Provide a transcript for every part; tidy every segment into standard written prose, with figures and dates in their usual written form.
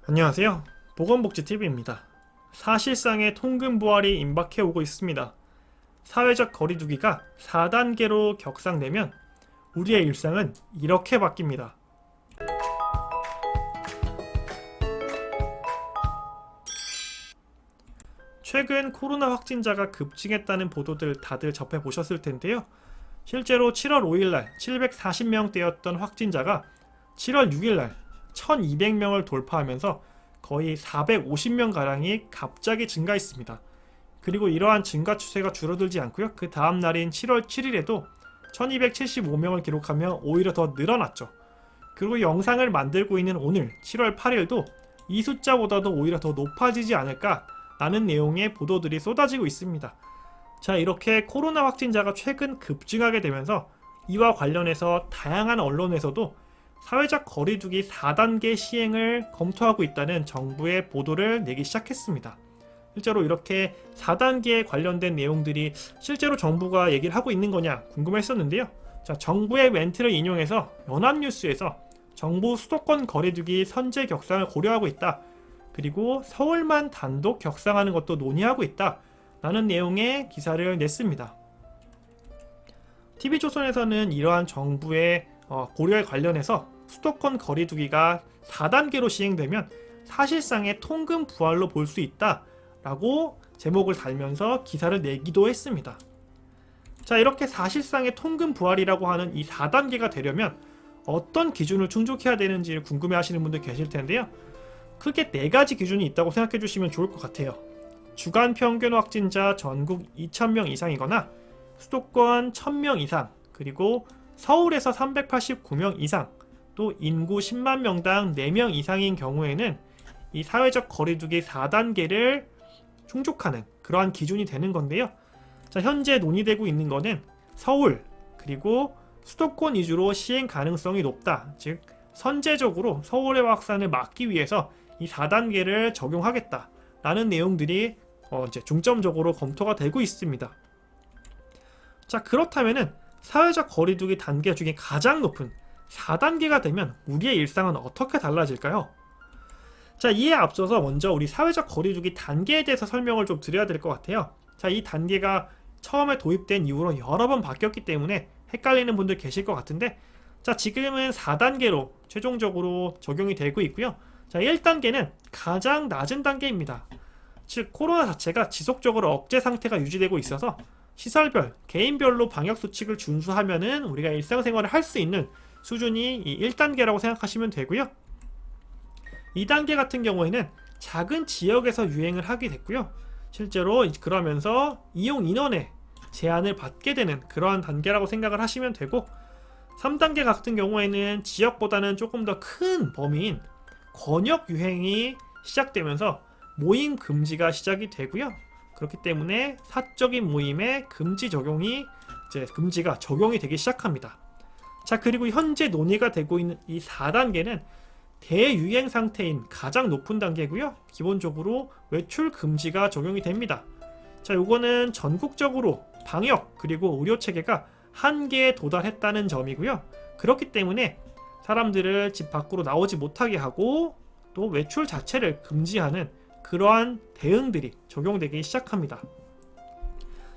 안녕하세요. 보건복지TV입니다. 사실상의 통금부활이 임박해오고 있습니다. 사회적 거리두기가 4단계로 격상되면 우리의 일상은 이렇게 바뀝니다. 최근 코로나 확진자가 급증했다는 보도들 다들 접해보셨을 텐데요. 실제로 7월 5일날 740명대였던 확진자가 7월 6일날 1200명을 돌파하면서 거의 450명가량이 갑자기 증가했습니다. 그리고 이러한 증가 추세가 줄어들지 않고요. 그 다음 날인 7월 7일에도 1275명을 기록하며 오히려 더 늘어났죠. 그리고 영상을 만들고 있는 오늘 7월 8일도 이 숫자보다도 오히려 더 높아지지 않을까 라는 내용의 보도들이 쏟아지고 있습니다. 자, 이렇게 코로나 확진자가 최근 급증하게 되면서 이와 관련해서 다양한 언론에서도 사회적 거리두기 4단계 시행을 검토하고 있다는 정부의 보도를 내기 시작했습니다. 실제로 이렇게 4단계에 관련된 내용들이 실제로 정부가 얘기를 하고 있는 거냐 궁금했었는데요. 자, 정부의 멘트를 인용해서 연합뉴스에서 정부 수도권 거리두기 선제 격상을 고려하고 있다. 그리고 서울만 단독 격상하는 것도 논의하고 있다. 라는 내용의 기사를 냈습니다. TV조선에서는 이러한 정부의 고려에 관련해서 수도권 거리두기가 4단계로 시행되면 사실상의 통금 부활로 볼 수 있다 라고 제목을 달면서 기사를 내기도 했습니다. 자, 이렇게 사실상의 통금 부활이라고 하는 이 4단계가 되려면 어떤 기준을 충족해야 되는지 궁금해 하시는 분들 계실 텐데요. 크게 4가지 기준이 있다고 생각해 주시면 좋을 것 같아요. 주간 평균 확진자 전국 2000명 이상이거나 수도권 1000명 이상, 그리고 서울에서 389명 이상, 또 인구 10만 명당 4명 이상인 경우에는 이 사회적 거리두기 4단계를 충족하는 그러한 기준이 되는 건데요. 자, 현재 논의되고 있는 거는 서울 그리고 수도권 위주로 시행 가능성이 높다. 즉 선제적으로 서울의 확산을 막기 위해서 이 4단계를 적용하겠다 라는 내용들이 이제 중점적으로 검토가 되고 있습니다. 자, 그렇다면은 사회적 거리두기 단계 중에 가장 높은 4단계가 되면 우리의 일상은 어떻게 달라질까요? 자, 이에 앞서서 먼저 우리 사회적 거리두기 단계에 대해서 설명을 좀 드려야 될 것 같아요. 자, 이 단계가 처음에 도입된 이후로 여러 번 바뀌었기 때문에 헷갈리는 분들 계실 것 같은데, 자, 지금은 4단계로 최종적으로 적용이 되고 있고요. 자, 1단계는 가장 낮은 단계입니다. 즉 코로나 자체가 지속적으로 억제 상태가 유지되고 있어서 시설별, 개인별로 방역수칙을 준수하면은 우리가 일상생활을 할 수 있는 수준이 이 1단계라고 생각하시면 되고요. 2단계 같은 경우에는 작은 지역에서 유행을 하게 됐고요. 실제로 그러면서 이용 인원에 제한을 받게 되는 그러한 단계라고 생각을 하시면 되고, 3단계 같은 경우에는 지역보다는 조금 더 큰 범위인 권역 유행이 시작되면서 모임 금지가 시작이 되고요. 그렇기 때문에 사적인 모임에 금지가 적용이 되기 시작합니다. 자, 그리고 현재 논의가 되고 있는 이 4단계는 대유행 상태인 가장 높은 단계고요. 기본적으로 외출 금지가 적용이 됩니다. 자, 요거는 전국적으로 방역 그리고 의료 체계가 한계에 도달했다는 점이고요. 그렇기 때문에 사람들을 집 밖으로 나오지 못하게 하고 또 외출 자체를 금지하는 그러한 대응들이 적용되기 시작합니다.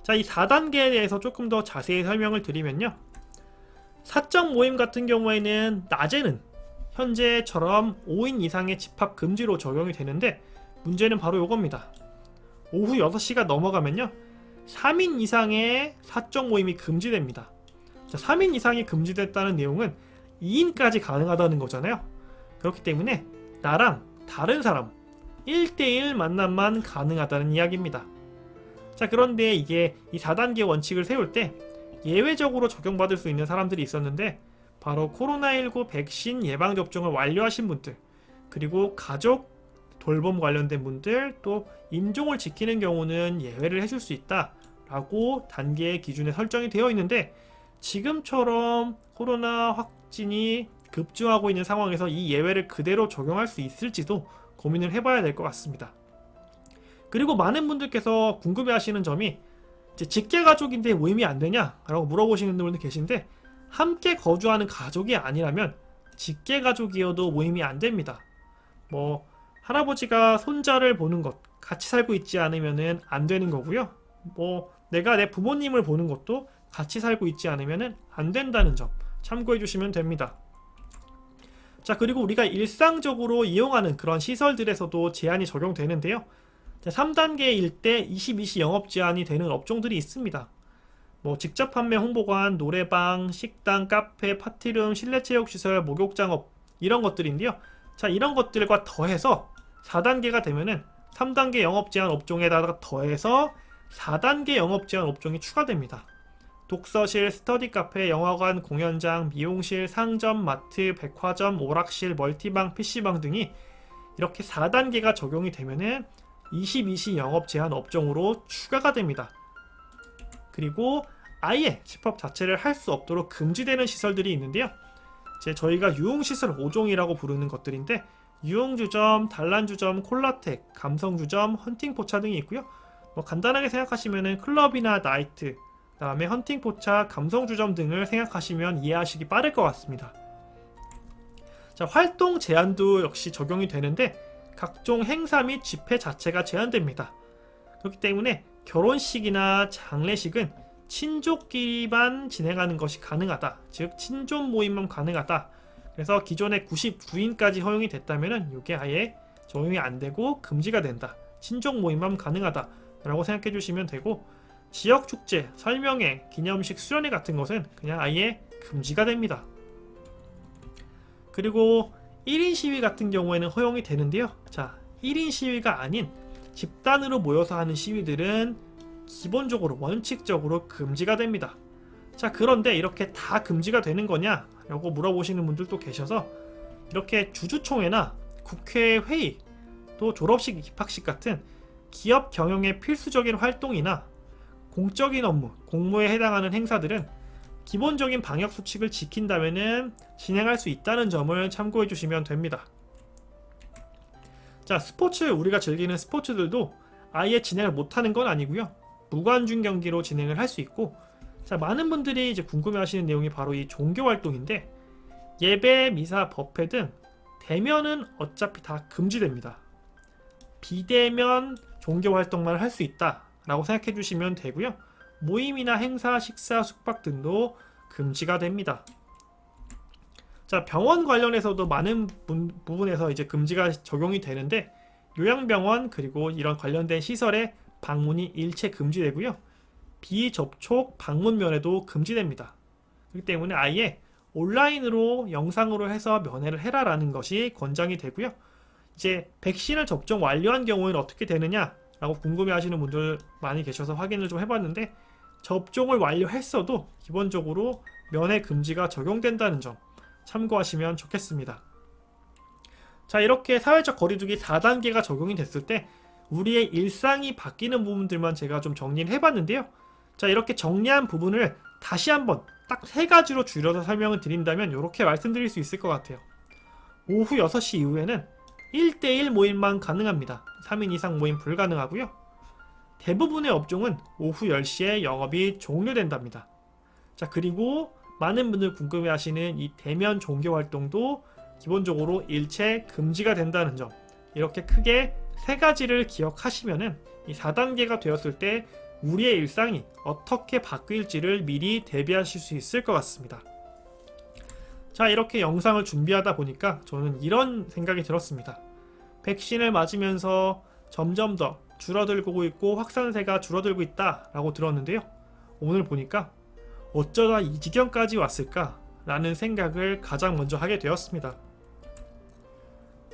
자, 이 4단계에 대해서 조금 더 자세히 설명을 드리면요. 사적 모임 같은 경우에는 낮에는 현재처럼 5인 이상의 집합 금지로 적용이 되는데, 문제는 바로 이겁니다. 오후 6시가 넘어가면요 3인 이상의 사적 모임이 금지됩니다. 자, 3인 이상이 금지됐다는 내용은 2인까지 가능하다는 거잖아요. 그렇기 때문에 나랑 다른 사람 1대1 만남만 가능하다는 이야기입니다. 자, 그런데 이게 이 4단계 원칙을 세울 때 예외적으로 적용받을 수 있는 사람들이 있었는데, 바로 코로나19 백신 예방접종을 완료하신 분들, 그리고 가족 돌봄 관련된 분들, 또 임종을 지키는 경우는 예외를 해줄 수 있다 라고 단계의 기준에 설정이 되어 있는데, 지금처럼 코로나 확진이 급증하고 있는 상황에서 이 예외를 그대로 적용할 수 있을지도 고민을 해봐야 될 것 같습니다. 그리고 많은 분들께서 궁금해하시는 점이, 이제 직계가족인데 모임이 안 되냐? 라고 물어보시는 분들 계신데, 함께 거주하는 가족이 아니라면 직계가족이어도 모임이 안 됩니다. 할아버지가 손자를 보는 것, 같이 살고 있지 않으면은 안 되는 거고요. 뭐 내가 내 부모님을 보는 것도 같이 살고 있지 않으면은 안 된다는 점 참고해 주시면 됩니다. 자, 그리고 우리가 일상적으로 이용하는 그런 시설들에서도 제한이 적용되는데요. 3단계일 때 22시 영업 제한이 되는 업종들이 있습니다. 뭐 직접 판매 홍보관, 노래방, 식당, 카페, 파티룸, 실내 체육시설, 목욕장업 이런 것들인데요. 자, 이런 것들과 더해서 4단계가 되면은 3단계 영업 제한 업종에다가 더해서 4단계 영업 제한 업종이 추가됩니다. 독서실, 스터디 카페, 영화관, 공연장, 미용실, 상점, 마트, 백화점, 오락실, 멀티방, PC방 등이 이렇게 4단계가 적용이 되면은 22시 영업 제한 업종으로 추가가 됩니다. 그리고 아예 집합 자체를 할 수 없도록 금지되는 시설들이 있는데요. 저희가 유흥시설 5종이라고 부르는 것들인데 유흥주점, 단란주점, 콜라텍, 감성주점, 헌팅포차 등이 있고요. 뭐 간단하게 생각하시면은 클럽이나 나이트, 그 다음에 헌팅포차, 감성주점 등을 생각하시면 이해하시기 빠를 것 같습니다. 자, 활동 제한도 역시 적용이 되는데 각종 행사 및 집회 자체가 제한됩니다. 그렇기 때문에 결혼식이나 장례식은 친족끼리만 진행하는 것이 가능하다. 즉 친존 모임만 가능하다. 그래서 기존에 99인까지 허용이 됐다면 이게 아예 적용이 안되고 금지가 된다. 친족 모임만 가능하다 라고 생각해 주시면 되고, 지역축제, 설명회, 기념식, 수련회 같은 것은 그냥 아예 금지가 됩니다. 그리고 1인 시위 같은 경우에는 허용이 되는데요. 자, 1인 시위가 아닌 집단으로 모여서 하는 시위들은 기본적으로 원칙적으로 금지가 됩니다. 자, 그런데 이렇게 다 금지가 되는 거냐? 라고 물어보시는 분들도 계셔서 이렇게 주주총회나 국회 회의, 또 졸업식, 입학식 같은 기업 경영의 필수적인 활동이나 공적인 업무, 공모에 해당하는 행사들은 기본적인 방역 수칙을 지킨다면은 진행할 수 있다는 점을 참고해 주시면 됩니다. 자, 스포츠, 우리가 즐기는 스포츠들도 아예 진행을 못하는 건 아니고요. 무관중 경기로 진행을 할 수 있고, 자, 많은 분들이 이제 궁금해하시는 내용이 바로 이 종교 활동인데 예배, 미사, 법회 등 대면은 어차피 다 금지됩니다. 비대면 종교 활동만 할 수 있다 라고 생각해 주시면 되고요. 모임이나 행사, 식사, 숙박 등도 금지가 됩니다. 자, 병원 관련해서도 많은 부분에서 이제 금지가 적용이 되는데 요양병원 그리고 이런 관련된 시설에 방문이 일체 금지되고요. 비접촉 방문 면회도 금지됩니다. 그렇기 때문에 아예 온라인으로 영상으로 해서 면회를 해라라는 것이 권장이 되고요. 이제 백신을 접종 완료한 경우에는 어떻게 되느냐 라고 궁금해 하시는 분들 많이 계셔서 확인을 좀 해봤는데 접종을 완료했어도 기본적으로 면회 금지가 적용된다는 점 참고하시면 좋겠습니다. 자, 이렇게 사회적 거리두기 4단계가 적용이 됐을 때 우리의 일상이 바뀌는 부분들만 제가 좀 정리를 해봤는데요. 자, 이렇게 정리한 부분을 다시 한번 딱 3가지로 줄여서 설명을 드린다면 이렇게 말씀드릴 수 있을 것 같아요. 오후 6시 이후에는 1대1 모임만 가능합니다. 3인 이상 모임 불가능하고요. 대부분의 업종은 오후 10시에 영업이 종료된답니다. 자, 그리고 많은 분들 궁금해하시는 이 대면 종교 활동도 기본적으로 일체 금지가 된다는 점, 이렇게 크게 3가지를 기억하시면은 이 4단계가 되었을 때 우리의 일상이 어떻게 바뀔지를 미리 대비하실 수 있을 것 같습니다. 자, 이렇게 영상을 준비하다 보니까 저는 이런 생각이 들었습니다. 백신을 맞으면서 점점 더 줄어들고 있고 확산세가 줄어들고 있다 라고 들었는데요. 오늘 보니까 어쩌다 이 지경까지 왔을까 라는 생각을 가장 먼저 하게 되었습니다.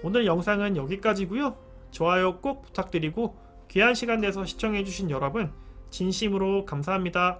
오늘 영상은 여기까지고요. 좋아요 꼭 부탁드리고 귀한 시간 내서 시청해주신 여러분 진심으로 감사합니다.